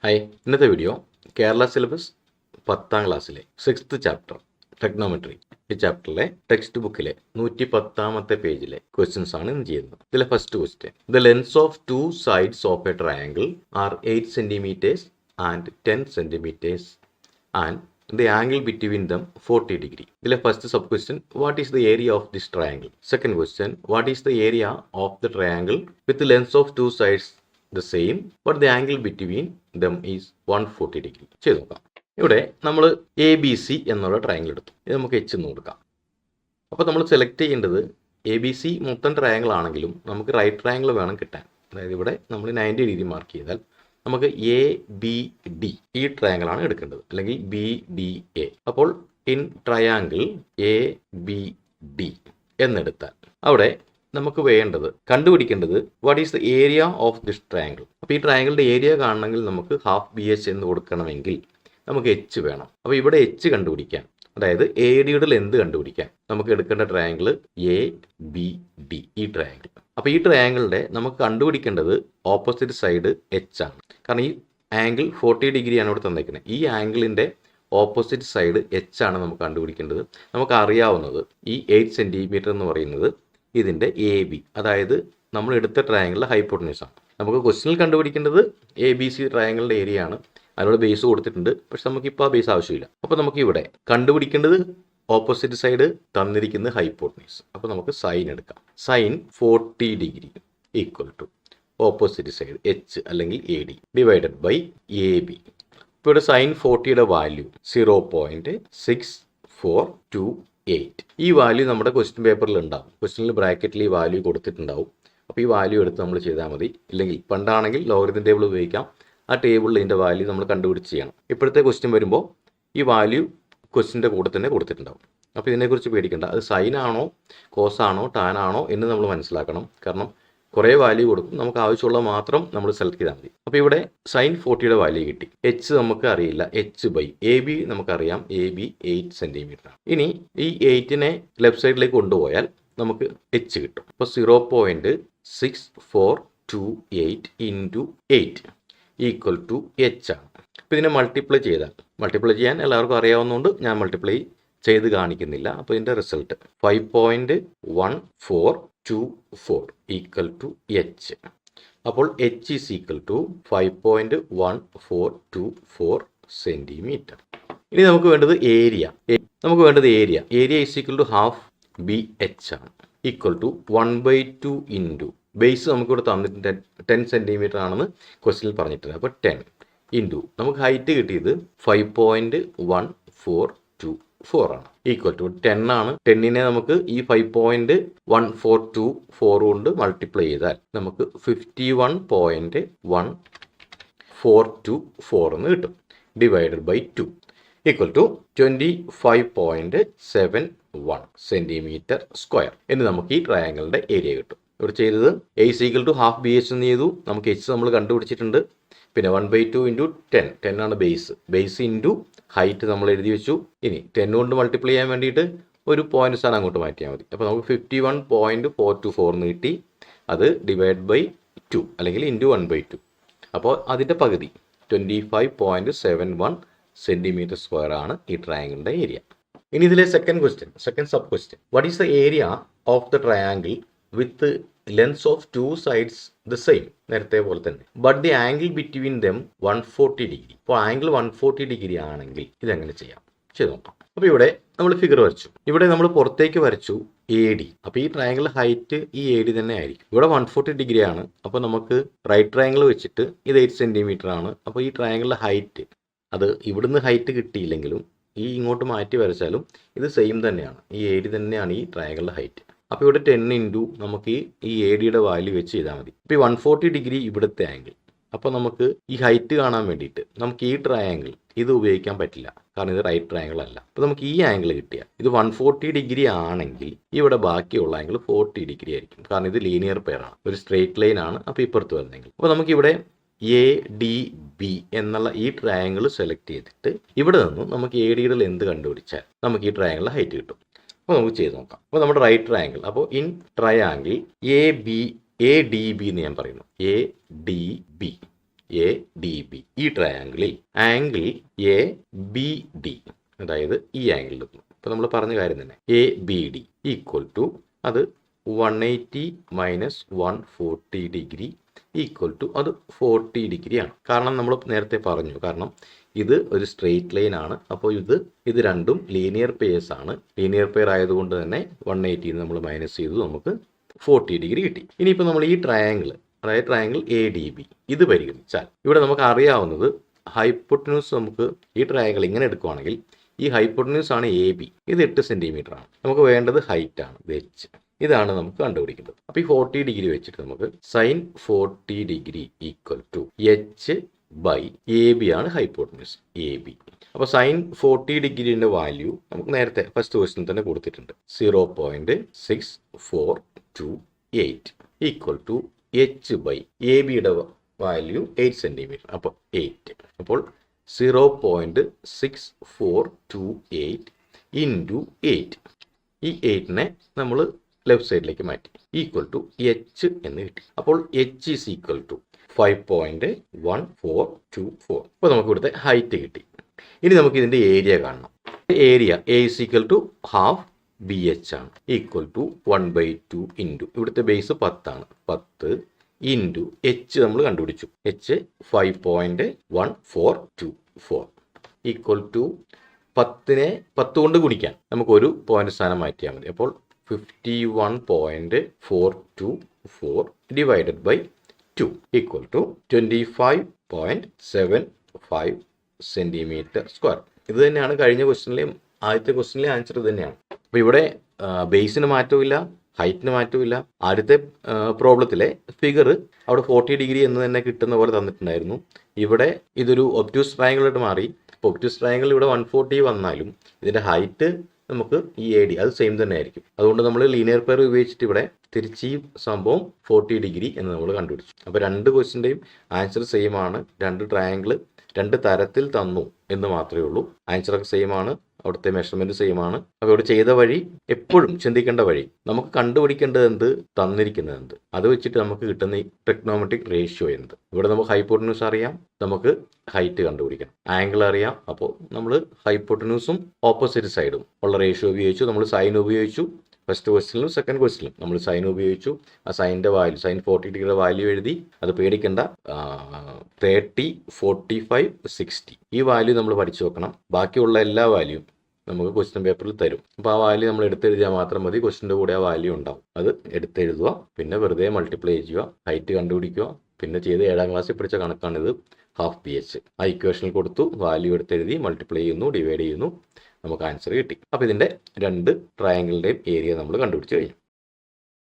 Hi, ഇന്നത്തെ video Kerala syllabus 10ാം ക്ലാസ്സിലെ 6th chapter ടെക്നോമെട്രി ഈ ചാപ്റ്ററിലെ ടെക്സ്റ്റ് ബുക്കിലെ 110ാമത്തെ പേജിലെ ക്വസ്റ്റ്യൻസ് ആണ് ഇന്ന് ചെയ്യുന്നത്. ഇതിലെ first question, the lengths of two sides of a triangle are 8 centimetres and 10 centimetres and the angle between them 40 degree. ഇതിലെ first sub question, what is the area of this triangle? Second question, what is the area of the triangle with lengths of two sides the same but the angle between them is 140 degree. ചെയ്ത് നോക്കാം. ഇവിടെ നമ്മൾ A B C എന്നുള്ള triangle എടുത്തു. ഇത് നമുക്ക് H എന്ന് കൊടുക്കാം. അപ്പോൾ നമ്മൾ സെലക്ട് ചെയ്യേണ്ടത് എ ബി സി മൊത്തം ട്രയാങ്കിൾ ആണെങ്കിലും നമുക്ക് റൈറ്റ് ട്രയാങ്കിൾ വേണം കിട്ടാൻ. അതായത് ഇവിടെ നമ്മൾ 90 ഡിഗ്രി മാർക്ക് ചെയ്താൽ നമുക്ക് എ ബി ഡി ഈ ട്രയാങ്കിൾ ആണ് എടുക്കേണ്ടത്, അല്ലെങ്കിൽ ബി ഡി എ. അപ്പോൾ in triangle A B D എന്നെടുത്താൽ അവിടെ നമുക്ക് കണ്ടുപിടിക്കേണ്ടത് what is the area of this triangle. അപ്പോൾ ഈ ട്രയാങ്കിളിൻ്റെ ഏരിയ കാണണമെങ്കിൽ നമുക്ക് ഹാഫ് ബി എച്ച് എന്ന് കൊടുക്കണമെങ്കിൽ നമുക്ക് എച്ച് വേണം. അപ്പോൾ ഇവിടെ എച്ച് കണ്ടുപിടിക്കാൻ, അതായത് എ ഡിയുടെ ലെന്ത് കണ്ടുപിടിക്കാൻ നമുക്ക് എടുക്കേണ്ട ട്രയാങ്കിൾ എ ബി ഡി ഈ ട്രയാങ്കിൾ. അപ്പോൾ ഈ ട്രയാങ്കിളിൻ്റെ നമുക്ക് കണ്ടുപിടിക്കേണ്ടത് ഓപ്പോസിറ്റ് സൈഡ് എച്ച് ആണ്. കാരണം ഈ ആംഗിൾ 40 ഡിഗ്രിയാണ് ഇവിടെ തന്നേക്കുന്നത്. ഈ ആംഗിളിൻ്റെ ഓപ്പോസിറ്റ് സൈഡ് എച്ച് ആണ് നമുക്ക് കണ്ടുപിടിക്കേണ്ടത്. നമുക്ക് അറിയാവുന്നത് ഈ 8 സെൻറ്റിമീറ്റർ എന്ന് പറയുന്നത് ഇതിൻ്റെ എ ബി, അതായത് നമ്മൾ എടുത്ത ട്രയാങ്കിളിലെ ഹൈപ്പോട്ടന്യൂസ് ആണ്. നമുക്ക് ക്വസ്റ്റ്യനിൽ കണ്ടുപിടിക്കേണ്ടത് എ ബി സി ട്രയാങ്കിളിൻ്റെ ഏരിയ ആണ്. അതിനോട് ബേസ് കൊടുത്തിട്ടുണ്ട്, പക്ഷെ നമുക്കിപ്പോൾ ആ ബേസ് ആവശ്യമില്ല. അപ്പോൾ നമുക്ക് ഇവിടെ കണ്ടുപിടിക്കേണ്ടത് ഓപ്പോസിറ്റ് സൈഡ് തന്നിരിക്കുന്നത് ഹൈപ്പോട്ടന്യൂസ്. അപ്പോൾ നമുക്ക് സൈൻ എടുക്കാം. Sine 40 degree equal to opposite side H അല്ലെങ്കിൽ A D divided by A B. ഇപ്പോൾ ഇവിടെ സൈൻ 40യുടെ വാല്യൂ 0.6428. ഈ വാല്യൂ നമ്മുടെ ക്വസ്റ്റ്യൻ പേപ്പറിൽ ഉണ്ടാവും. ക്വസ്റ്റ്യനിൽ ബ്രാക്കറ്റിൽ ഈ വാല്യൂ കൊടുത്തിട്ടുണ്ടാവും. അപ്പോൾ ഈ വാല്യൂ എടുത്ത് നമ്മൾ ചെയ്താൽ മതി. ഇല്ലെങ്കിൽ പണ്ടാണെങ്കിൽ ലോഗരിതം ടേബിൾ ഉപയോഗിക്കാം. ആ ടേബിളിൽ ഇതിൻ്റെ വാല്യൂ നമ്മൾ കണ്ടുപിടിച്ച് ചെയ്യണം. ഇപ്പോഴത്തെ ക്വസ്റ്റ്യൻ വരുമ്പോൾ ഈ വാല്യൂ ക്വസ്റ്റ്യൻ്റെ കൂടെ തന്നെ കൊടുത്തിട്ടുണ്ടാവും. അപ്പോൾ ഇതിനെക്കുറിച്ച് പേടിക്കേണ്ട. അത് സൈൻ ആണോ കോസ് ആണോ ടാൻ ആണോ എന്ന് നമ്മൾ മനസ്സിലാക്കണം. കാരണം കുറേ വാല്യൂ കൊടുക്കും, നമുക്ക് ആവശ്യമുള്ള മാത്രം നമ്മൾ സെലക്ട് ചെയ്താൽ മതി. അപ്പോൾ ഇവിടെ സൈൻ 40യുടെ വാല്യൂ കിട്ടി. എച്ച് നമുക്ക് അറിയില്ല, എച്ച് ബൈ എ ബി നമുക്കറിയാം, എ ബി 8 സെൻറ്റിമീറ്റർ ആണ്. ഇനി ഈ 8നെ ലെഫ്റ്റ് സൈഡിലേക്ക് കൊണ്ടുപോയാൽ നമുക്ക് എച്ച് കിട്ടും. അപ്പോൾ 0.6428 ഇൻറ്റു 8 ഈക്വൽ ടു എച്ച് ആണ്. അപ്പോൾ ഇതിനെ മൾട്ടിപ്ലൈ ചെയ്യാൻ എല്ലാവർക്കും അറിയാവുന്നതുകൊണ്ട് ഞാൻ മൾട്ടിപ്ലൈ ചെയ്ത് കാണിക്കുന്നില്ല. അപ്പോൾ ഇതിൻ്റെ റിസൾട്ട് 5.1424 ഈക്വൽ ടു എച്ച്. അപ്പോൾ H is equal to 5.1424 centimetre. ഇനി നമുക്ക് വേണ്ടത് area. Area is equal to half B H ആണ്, ഈക്വൽ ടു 1/2 ഇൻറ്റു ബേസ് നമുക്കിവിടെ തന്നിട്ടുണ്ട് 10 സെൻറ്റിമീറ്റർ ആണെന്ന് ക്വസ്റ്റ്യനിൽ പറഞ്ഞിട്ടുണ്ട്. അപ്പോൾ 10 ഇൻറ്റു നമുക്ക് ഹൈറ്റ് കിട്ടിയത് 5.142 ആണ്, ഈക്വൽ ടു 10 ആണ്. 10നെ നമുക്ക് ഈ 5.1424 കൊണ്ട് മൾട്ടിപ്ലൈ ചെയ്താൽ നമുക്ക് 51.144 എന്ന് കിട്ടും, divided by 2 equal to 25.71 centimetre square എന്ന് നമുക്ക് ഈ ട്രയാങ്കിളിൻ്റെ ഏരിയ കിട്ടും. ഇവിടെ ചെയ്തത് A is equal to half B H എന്ന് ചെയ്തു. നമുക്ക് എച്ച് നമ്മൾ കണ്ടുപിടിച്ചിട്ടുണ്ട്. പിന്നെ 1/2 ഇൻറ്റു 10 ആണ് ബേസ് ഇൻറ്റു ഹൈറ്റ് നമ്മൾ എഴുതി വെച്ചു. ഇനി 10 കൊണ്ട് മൾട്ടിപ്ലൈ ചെയ്യാൻ വേണ്ടിയിട്ട് ഒരു പോയിന്റ് സ്ഥാനം അങ്ങോട്ട് മാറ്റിയാൽ മതി. അപ്പോൾ നമുക്ക് 51.424 എന്ന് കിട്ടി. അത് ഡിവൈഡ് ബൈ 2 അല്ലെങ്കിൽ ഇൻറ്റു 1/2. അപ്പോൾ അതിൻ്റെ പകുതി 25.71 സെൻറ്റിമീറ്റർ സ്ക്വയർ ആണ് ഈ ട്രയാങ്കിളിൻ്റെ ഏരിയ. ഇനി ഇതിലെ second sub question, what is the area of the triangle with lengths of two sides the same, നേരത്തെ പോലെ തന്നെ, but the angle between them 140 degree. അപ്പോൾ ആംഗിൾ 140 ഡിഗ്രി ആണെങ്കിൽ ഇതെങ്ങനെ ചെയ്യാം, ചെയ്ത് നോക്കാം. അപ്പോൾ ഇവിടെ നമ്മൾ ഫിഗർ വരച്ചു. ഇവിടെ നമ്മൾ പുറത്തേക്ക് വരച്ചു എ ഡി. അപ്പോൾ ഈ ട്രയാങ്കിൾ ഹൈറ്റ് ഈ എ ഡി തന്നെ ആയിരിക്കും. ഇവിടെ 140 ഡിഗ്രി ആണ്. അപ്പോൾ നമുക്ക് റൈറ്റ് ട്രയാങ്കിൾ വെച്ചിട്ട് ഇത് 8 സെൻറ്റിമീറ്റർ ആണ്. അപ്പോൾ ഈ ട്രയാങ്കിളിൻ്റെ ഹൈറ്റ്, അത് ഇവിടുന്ന് ഹൈറ്റ് കിട്ടിയില്ലെങ്കിലും ഈ ഇങ്ങോട്ട് മാറ്റി വരച്ചാലും ഇത് സെയിം തന്നെയാണ്. ഈ എ ഡി തന്നെയാണ് ഈ ട്രയാങ്കിളിൻ്റെ ഹൈറ്റ്. അപ്പോൾ ഇവിടെ 10 ഇൻറ്റു നമുക്ക് ഈ എ ഡിയുടെ വാല്യൂ വെച്ച് ചെയ്താൽ മതി. ഇപ്പോൾ ഈ 140 ഡിഗ്രി ഇവിടുത്തെ ആംഗിൾ. അപ്പോൾ നമുക്ക് ഈ ഹൈറ്റ് കാണാൻ വേണ്ടിയിട്ട് നമുക്ക് ഈ ട്രയാങ്കിൾ ഇത് ഉപയോഗിക്കാൻ പറ്റില്ല, കാരണം ഇത് റൈറ്റ് ട്രയാങ്കിൾ അല്ല. അപ്പോൾ നമുക്ക് ഈ ആംഗിൾ കിട്ടിയാൽ ഇത് 140 ഡിഗ്രി ആണെങ്കിൽ ഇവിടെ ബാക്കിയുള്ള ആംഗിൾ 40 ഡിഗ്രി ആയിരിക്കും, കാരണം ഇത് ലീനിയർ പെയറാണ്, ഒരു സ്ട്രെയിറ്റ് ലൈൻ ആണ്. അപ്പോൾ ഇപ്പുറത്ത് വരുന്നെങ്കിൽ അപ്പോൾ നമുക്കിവിടെ എ ഡി ബി എന്നുള്ള ഈ ട്രയാങ്കിൾ സെലക്ട് ചെയ്തിട്ട് ഇവിടെ നിന്നും നമുക്ക് എ ഡിയുടെ ലെന്ത് കണ്ടുപിടിച്ചാൽ നമുക്ക് ഈ ട്രയാങ്കിളിലെ ഹൈറ്റ് കിട്ടും. അപ്പോൾ നമുക്ക് ചെയ്ത് നോക്കാം. അപ്പോൾ നമ്മുടെ റൈറ്റ് ട്രയാങ്കിൾ, അപ്പോൾ in triangle A D B എന്ന് ഞാൻ പറയുന്നു, A D B A D B. ഈ ട്രയാങ്കിളിൽ ആംഗിൾ എ ബി ഡി, അതായത് ഈ ആംഗിൾ ഇപ്പോൾ നമ്മൾ പറഞ്ഞ കാര്യം തന്നെ, A B D equal to അത് 180 മൈനസ് 140 ഡിഗ്രി ഈക്വൽ ടു അത് 40 ഡിഗ്രി ആണ്. കാരണം നമ്മൾ നേരത്തെ പറഞ്ഞു, കാരണം ഇത് ഒരു സ്ട്രെയിറ്റ് ലൈൻ ആണ്. അപ്പോൾ ഇത് രണ്ടും ലീനിയർ പെയർസ് ആണ്. ലീനിയർ പെയർ ആയതുകൊണ്ട് തന്നെ 180 നമ്മൾ മൈനസ് ചെയ്തു, നമുക്ക് 40 ഡിഗ്രി കിട്ടി. ഇനിയിപ്പോൾ നമ്മൾ ഈ ട്രയാങ്കിൾ, അതായത് ട്രയാങ്കിൾ എ ഡി ബി, ഇത് പരിഗണിച്ചാൽ ഇവിടെ നമുക്ക് അറിയാവുന്നത് ഹൈപ്പോട്ടന്യൂസ്, നമുക്ക് ഈ ട്രയാങ്കിൾ ഇങ്ങനെ എടുക്കുവാണെങ്കിൽ ഈ ഹൈപ്പോട്ടന്യൂസ് ആണ് എ ബി, ഇത് 8 സെൻറ്റിമീറ്റർ ആണ്. നമുക്ക് വേണ്ടത് ഹൈറ്റ് ആണ്, എച്ച്. ഇതാണ് നമുക്ക് കണ്ടുപിടിക്കേണ്ടത്. അപ്പോൾ ഈ 40 ഡിഗ്രി വെച്ചിട്ട് നമുക്ക് sine 40 degree equal to H by A B ആണ് ഹൈപ്പോട്ടന്യൂസ് എ ബി. അപ്പോൾ സൈൻ 40 ഡിഗ്രീൻ്റെ വാല്യൂ നമുക്ക് നേരത്തെ ഫസ്റ്റ് ക്വസ്റ്റ്യൻ തന്നെ കൊടുത്തിട്ടുണ്ട്, 0.6428 equal to H by A ബിയുടെ വാല്യൂ 8 സെൻറ്റിമീറ്റർ, അപ്പോൾ 8. അപ്പോൾ 0.6428 ഇൻറ്റു 8, ഈ 8നെ നമ്മൾ ലെഫ്റ്റ് സൈഡിലേക്ക് മാറ്റി, ഈക്വൽ ടു എച്ച് എന്ന് കിട്ടി. അപ്പോൾ എച്ച് ഈസ് ഈക്വൽ ടു 5.1424. അപ്പോൾ നമുക്ക് ഇവിടുത്തെ ഹൈറ്റ് കിട്ടി. ഇനി നമുക്ക് ഇതിൻ്റെ ഏരിയ കാണണം. Area A is equal to half B H ആണ്, ഈക്വൽ ടു 1/2 ഇൻറ്റു ഇവിടുത്തെ ബേസ് 10 ആണ്, 10 ഇൻറ്റു എച്ച് നമ്മൾ കണ്ടുപിടിച്ചു, എച്ച് 5.1424 ഈക്വൽ ടു 10നെ 10 കൊണ്ട് ഗുണിക്കാൻ നമുക്ക് ഒരു പോയിന്റ് സ്ഥാനം മാറ്റിയാൽ മതി. അപ്പോൾ 51.424 divided by 2 equal to 25.75 centimetre square. ഇത് തന്നെയാണ് കഴിഞ്ഞ ക്വസ്റ്റ്യനിലെയും ആദ്യത്തെ ക്വസ്റ്റ്യനിലെ ആൻസർ ഇത് തന്നെയാണ്. അപ്പോൾ ഇവിടെ ബേസിന് മാറ്റമില്ല, ഹൈറ്റിന് മാറ്റമില്ല. ആദ്യത്തെ പ്രോബ്ലത്തിലെ ഫിഗർ അവിടെ 40 ഡിഗ്രി എന്ന് തന്നെ കിട്ടുന്ന പോലെ തന്നിട്ടുണ്ടായിരുന്നു. ഇവിടെ ഇതൊരു ഒബ്റ്റ്യൂസ് ട്രയാങ്കിളായിട്ട് മാറി. അപ്പോൾ ഒബ്റ്റ്യൂസ് ട്രയാങ്കിൾ ഇവിടെ 140 വന്നാലും ഇതിൻ്റെ ഹൈറ്റ് നമുക്ക് ഈ എ ഡി അത് സെയിം തന്നെ ആയിരിക്കും. അതുകൊണ്ട് നമ്മൾ ലീനിയർ പെയർ ഉപയോഗിച്ചിട്ട് ഇവിടെ തിരിച്ച് ഈ സംഭവം 40 ഡിഗ്രി എന്ന് നമ്മൾ കണ്ടുപിടിച്ചു. അപ്പോൾ രണ്ട് ക്വസ്റ്റിൻ്റെയും ആൻസർ സെയിം ആണ്. രണ്ട് ട്രയാങ്കിൾ രണ്ട് തരത്തിൽ തന്നു എന്ന് മാത്രമേ ഉള്ളൂ. ആൻസറൊക്കെ സെയിം ആണ്, അവിടുത്തെ മെഷർമെൻറ്റ് സെയിം ആണ്. അപ്പോൾ ഇവിടെ ചെയ്ത വഴി എപ്പോഴും ചിന്തിക്കേണ്ട വഴി, നമുക്ക് കണ്ടുപിടിക്കേണ്ടത് എന്ത്, തന്നിരിക്കുന്നത് എന്ത്, അത് വെച്ചിട്ട് നമുക്ക് കിട്ടുന്ന ഈ ട്രിഗ്നോമെട്രിക് റേഷ്യോ എന്ത്. ഇവിടെ നമുക്ക് ഹൈപ്പോട്ടന്യൂസ് അറിയാം, നമുക്ക് ഹൈറ്റ് കണ്ടുപിടിക്കണം. ആംഗിൾ അറിയാം, അപ്പോൾ നമ്മൾ ഹൈപ്പോട്ടന്യൂസും ഓപ്പോസിറ്റ് സൈഡും ഉള്ള റേഷ്യോ ഉപയോഗിച്ചു. നമ്മൾ സൈൻ ഉപയോഗിച്ചു. ഫസ്റ്റ് ക്വസ്റ്റ്യനിലും സെക്കൻഡ് ക്വസ്റ്റ്യനിലും നമ്മൾ സൈൻ ഉപയോഗിച്ചു. ആ സൈൻ്റെ വാല്യൂ, സൈൻ 40 ഡിഗ്രിയുടെ വാല്യൂ എഴുതി. അത് പേടിക്കേണ്ട, 30, 45, 60 ഈ വാല്യൂ നമ്മൾ പഠിച്ചു വെക്കണം. ബാക്കിയുള്ള എല്ലാ വാല്യൂയും നമുക്ക് ക്വസ്റ്റ്യൻ പേപ്പറിൽ തരും. അപ്പോൾ ആ വാല്യൂ നമ്മൾ എടുത്തെഴുതിയാൽ മാത്രം മതി. ക്വസ്റ്റ്യൻ്റെ കൂടെ ആ വാല്യൂ ഉണ്ടാവും, അത് എടുത്തെഴുതുക. പിന്നെ വെറുതെ മൾട്ടിപ്ലൈ ചെയ്യുക, ഹൈറ്റ് കണ്ടുപിടിക്കുക. പിന്നെ ചെയ്ത് 7ാം ക്ലാസ്സിൽ പഠിച്ച കണക്കാണിത്, ഹാഫ് ബി എച്ച്. ആ ഇക്വേഷനിൽ കൊടുത്തു, വാല്യൂ എടുത്തെഴുതി, മൾട്ടിപ്ലൈ ചെയ്യുന്നു, ഡിവൈഡ് ചെയ്യുന്നു, നമുക്ക് ആൻസർ കിട്ടി. അപ്പോൾ ഇതിൻ്റെ രണ്ട് ട്രയാങ്കിളിൻ്റെയും ഏരിയ നമ്മൾ കണ്ടുപിടിച്ച് കഴിഞ്ഞു.